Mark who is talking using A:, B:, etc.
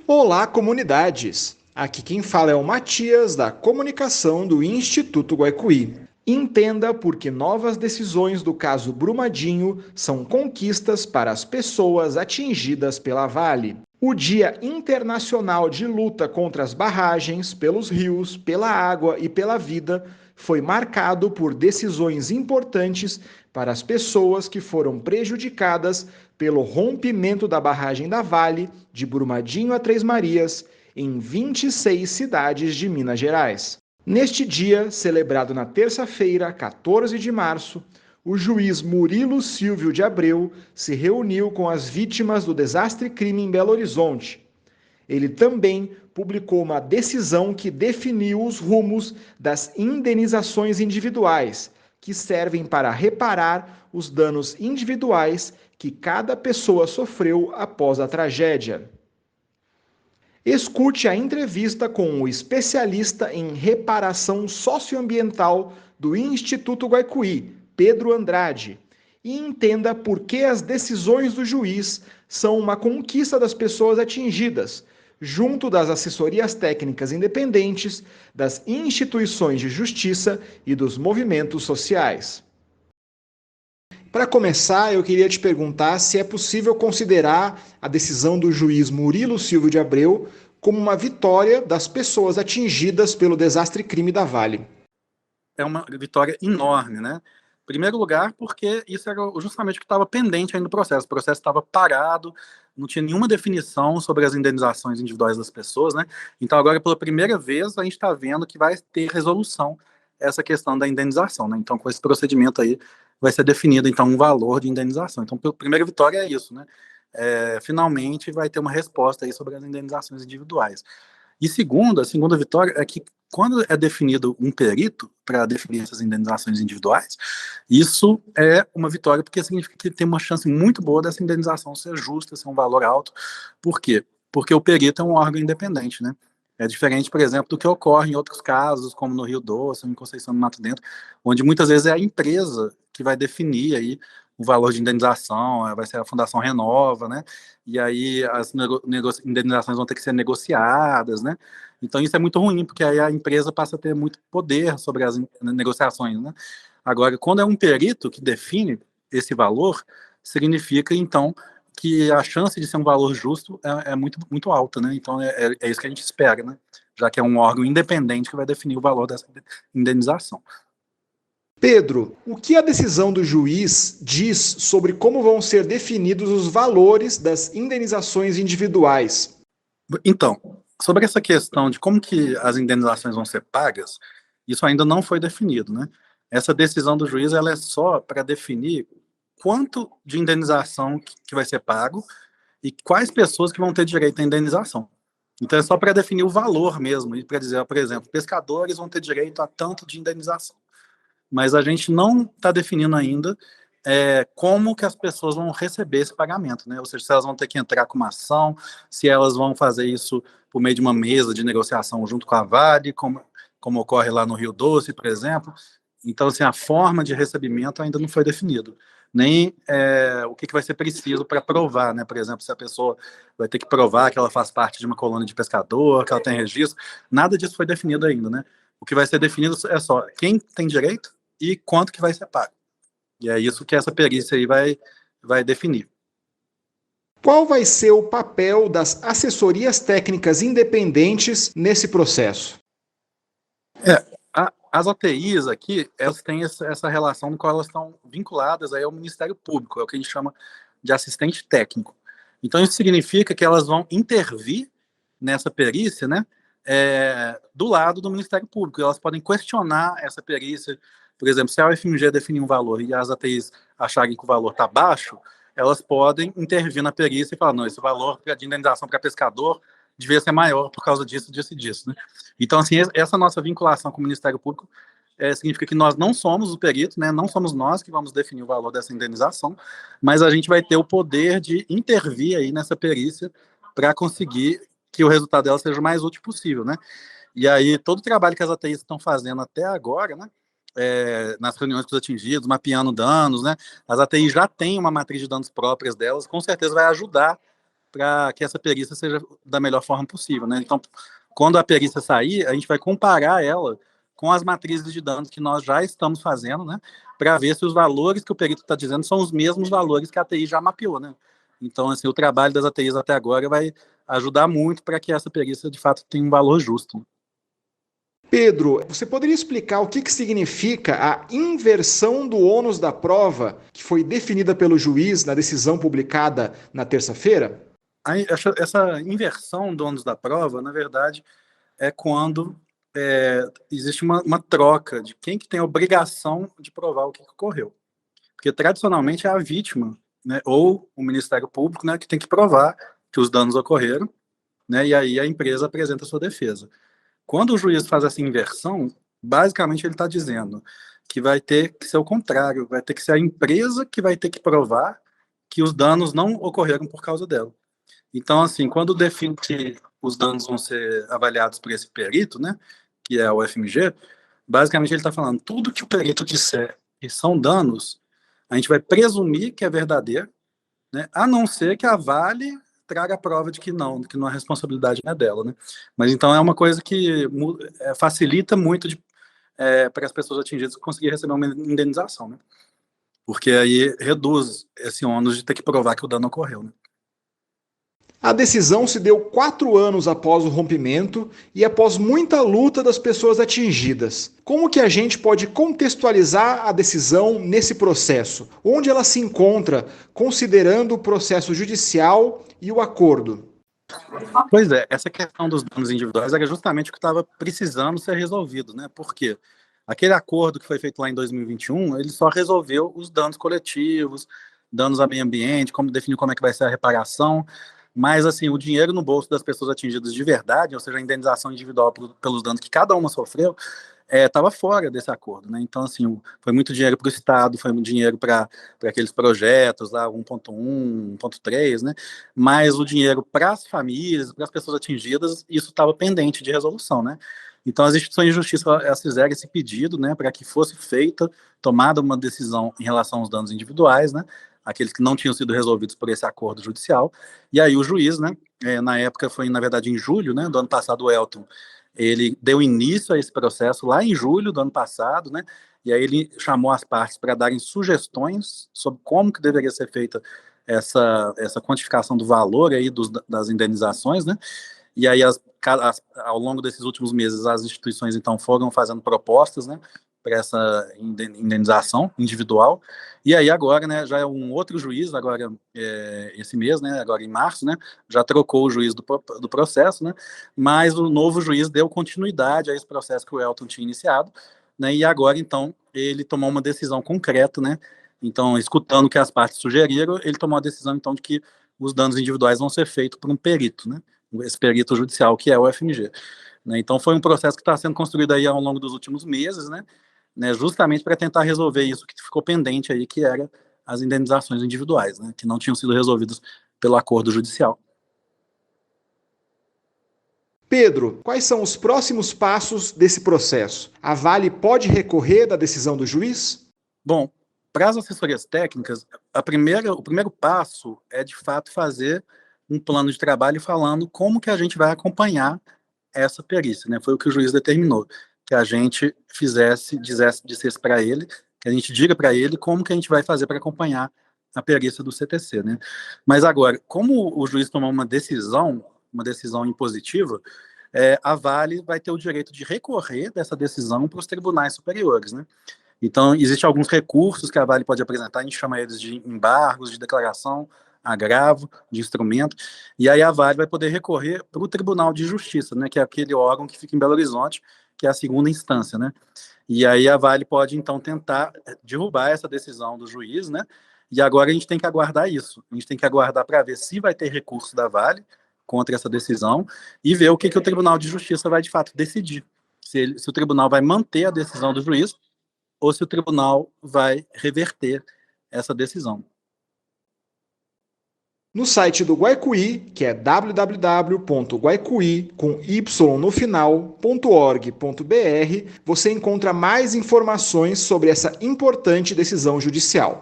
A: Olá, comunidades! Aqui quem fala é o Matias, da Comunicação do Instituto Guaicuí. Entenda por que novas decisões do caso Brumadinho são conquistas para as pessoas atingidas pela Vale. O Dia Internacional de Luta contra as Barragens, pelos rios, pela água e pela vida foi marcado por decisões importantes para as pessoas que foram prejudicadas pelo rompimento da barragem da Vale, de Brumadinho a Três Marias, em 26 cidades de Minas Gerais. Neste dia, celebrado na terça-feira, 14 de março, o juiz Murilo Silvio de Abreu se reuniu com as vítimas do desastre-crime em Belo Horizonte. Ele também publicou uma decisão que definiu os rumos das indenizações individuais, que servem para reparar os danos individuais que cada pessoa sofreu após a tragédia. Escute a entrevista com o especialista em reparação socioambiental do Instituto Guaicuí, Pedro Andrade, e entenda por que as decisões do juiz são uma conquista das pessoas atingidas, junto das assessorias técnicas independentes, das instituições de justiça e dos movimentos sociais. Para começar, eu queria te perguntar se é possível considerar a decisão do juiz Murilo Silvio de Abreu como uma vitória das pessoas atingidas pelo desastre-crime da Vale.
B: É uma vitória enorme, né? Em primeiro lugar, porque isso era justamente o que estava pendente ainda do processo. O processo estava parado, não tinha nenhuma definição sobre as indenizações individuais das pessoas, né? Então, agora, pela primeira vez, a gente está vendo que vai ter resolução essa questão da indenização, né? Então, com esse procedimento aí, vai ser definido, então, um valor de indenização. Então, a primeira vitória é isso, né? Finalmente, vai ter uma resposta aí sobre as indenizações individuais. E segundo, a segunda vitória é que quando é definido um perito para definir essas indenizações individuais, isso é uma vitória porque significa que tem uma chance muito boa dessa indenização ser justa, ser um valor alto. Por quê? Porque o perito é um órgão independente, né? É diferente, por exemplo, do que ocorre em outros casos, como no Rio Doce, ou em Conceição do Mato Dentro, onde muitas vezes é a empresa que vai definir aí o valor de indenização, vai ser a Fundação Renova, né? E aí as indenizações vão ter que ser negociadas, né? Então isso é muito ruim, porque aí a empresa passa a ter muito poder sobre as negociações, né? Agora, quando é um perito que define esse valor, significa, então, que a chance de ser um valor justo é muito, muito alta, né? Então é isso que a gente espera, né? Já que é um órgão independente que vai definir o valor dessa indenização.
A: Pedro, o que a decisão do juiz diz sobre como vão ser definidos os valores das indenizações individuais?
B: Então, sobre essa questão de como que as indenizações vão ser pagas, isso ainda não foi definido, né? Essa decisão do juiz ela é só para definir quanto de indenização que vai ser pago e quais pessoas que vão ter direito à indenização. Então é só para definir o valor mesmo, e para dizer, por exemplo, pescadores vão ter direito a tanto de indenização. Mas a gente não está definindo ainda como que as pessoas vão receber esse pagamento, né? Ou seja, se elas vão ter que entrar com uma ação, se elas vão fazer isso por meio de uma mesa de negociação junto com a Vale, como ocorre lá no Rio Doce, por exemplo. Então, assim, a forma de recebimento ainda não foi definido. Nem o que vai ser preciso para provar, né? Por exemplo, se a pessoa vai ter que provar que ela faz parte de uma colônia de pescador, que ela tem registro, nada disso foi definido ainda, né? O que vai ser definido é só quem tem direito e quanto que vai ser pago. E é isso que essa perícia aí vai definir.
A: Qual vai ser o papel das assessorias técnicas independentes nesse processo?
B: As ATIs aqui, elas têm essa relação no qual elas estão vinculadas aí ao Ministério Público, é o que a gente chama de assistente técnico. Então, isso significa que elas vão intervir nessa perícia, né, do lado do Ministério Público. Elas podem questionar essa perícia. Por exemplo, se a UFMG definir um valor e as ATIs acharem que o valor está baixo, elas podem intervir na perícia e falar, não, esse valor de indenização para pescador devia ser maior por causa disso, disso e disso, né? Então, assim, essa nossa vinculação com o Ministério Público significa que nós não somos o perito, né? Não somos nós que vamos definir o valor dessa indenização, mas a gente vai ter o poder de intervir aí nessa perícia para conseguir que o resultado dela seja o mais útil possível, né? E aí, todo o trabalho que as ATIs estão fazendo até agora, né? Nas reuniões com os atingidos, mapeando danos, né? As ATIs já têm uma matriz de danos próprias delas, com certeza vai ajudar para que essa perícia seja da melhor forma possível, né? Então, quando a perícia sair, a gente vai comparar ela com as matrizes de danos que nós já estamos fazendo, né? Para ver se os valores que o perito está dizendo são os mesmos valores que a ATI já mapeou, né? Então, assim, o trabalho das ATIs até agora vai ajudar muito para que essa perícia, de fato, tenha um valor justo.
A: Pedro, você poderia explicar o que significa a inversão do ônus da prova que foi definida pelo juiz na decisão publicada na terça-feira?
B: Essa inversão do ônus da prova, na verdade, é quando existe uma troca de quem que tem a obrigação de provar o que ocorreu. Porque, tradicionalmente, é a vítima, né, ou o Ministério Público, né, que tem que provar que os danos ocorreram, né, e aí a empresa apresenta a sua defesa. Quando o juiz faz essa inversão, basicamente ele está dizendo que vai ter que ser o contrário, vai ter que ser a empresa que vai ter que provar que os danos não ocorreram por causa dela. Então, assim, quando define que os danos vão ser avaliados por esse perito, né, que é o FMG, basicamente ele está falando tudo que o perito disser que são danos, a gente vai presumir que é verdadeiro, né, a não ser que a Vale traga a prova de que não, a responsabilidade não é dela, né? Mas então é uma coisa que facilita muito para as pessoas atingidas conseguir receber uma indenização, né? Porque aí reduz esse ônus de ter que provar que o dano ocorreu, né?
A: A decisão se deu 4 anos após o rompimento e após muita luta das pessoas atingidas. Como que a gente pode contextualizar a decisão nesse processo? Onde ela se encontra, considerando o processo judicial e o acordo?
B: Pois é, essa questão dos danos individuais era justamente o que estava precisando ser resolvido, né? Por quê? Aquele acordo que foi feito lá em 2021, ele só resolveu os danos coletivos, danos ao meio ambiente, como definir como é que vai ser a reparação, mas, assim, o dinheiro no bolso das pessoas atingidas de verdade, ou seja, a indenização individual pelos danos que cada uma sofreu, estava fora desse acordo, né? Então, assim, foi muito dinheiro para o Estado, foi muito dinheiro para aqueles projetos lá, 1.1, 1.3, né? Mas o dinheiro para as famílias, para as pessoas atingidas, isso estava pendente de resolução, né? Então, as instituições de justiça, elas fizeram esse pedido, né, para que fosse tomada uma decisão em relação aos danos individuais, né, aqueles que não tinham sido resolvidos por esse acordo judicial, e aí o juiz, né, na época foi, na verdade, em julho, né, do ano passado, o Elton, ele deu início a esse processo lá em julho do ano passado, né, e aí ele chamou as partes para darem sugestões sobre como que deveria ser feita essa quantificação do valor aí das indenizações, né, e aí ao longo desses últimos meses as instituições então foram fazendo propostas, né, para essa indenização individual, e aí agora, né, já é um outro juiz, agora esse mês, né, agora em março, né, já trocou o juiz do processo, né, mas o novo juiz deu continuidade a esse processo que o Elton tinha iniciado, né, e agora então ele tomou uma decisão concreta, né, então escutando o que as partes sugeriram, ele tomou a decisão então de que os danos individuais vão ser feitos por um perito, né, esse perito judicial que é o FMG. Né, então foi um processo que está sendo construído aí ao longo dos últimos meses, né, justamente para tentar resolver isso que ficou pendente aí, que era as indenizações individuais, né, que não tinham sido resolvidas pelo acordo judicial.
A: Pedro, quais são os próximos passos desse processo? A Vale pode recorrer da decisão do juiz?
B: Bom, para as assessorias técnicas, o primeiro passo é, de fato, fazer um plano de trabalho falando como que a gente vai acompanhar essa perícia, né? Foi o que o juiz determinou, que a gente dissesse para ele, que a gente diga para ele como que a gente vai fazer para acompanhar a perícia do CTC, né? Mas agora, como o juiz tomou uma decisão impositiva, a Vale vai ter o direito de recorrer dessa decisão para os tribunais superiores, né? Então, existem alguns recursos que a Vale pode apresentar, a gente chama eles de embargos, de declaração, agravo, de instrumento, e aí a Vale vai poder recorrer para o Tribunal de Justiça, né, que é aquele órgão que fica em Belo Horizonte, que é a segunda instância, né, e aí a Vale pode, então, tentar derrubar essa decisão do juiz, né, e agora a gente tem que aguardar isso, a gente tem que aguardar para ver se vai ter recurso da Vale contra essa decisão e ver o que o Tribunal de Justiça vai, de fato, decidir, se o tribunal vai manter a decisão do juiz ou se o tribunal vai reverter essa decisão.
A: No site do Guaicuí, que é www.guaicuí.org.br, você encontra mais informações sobre essa importante decisão judicial.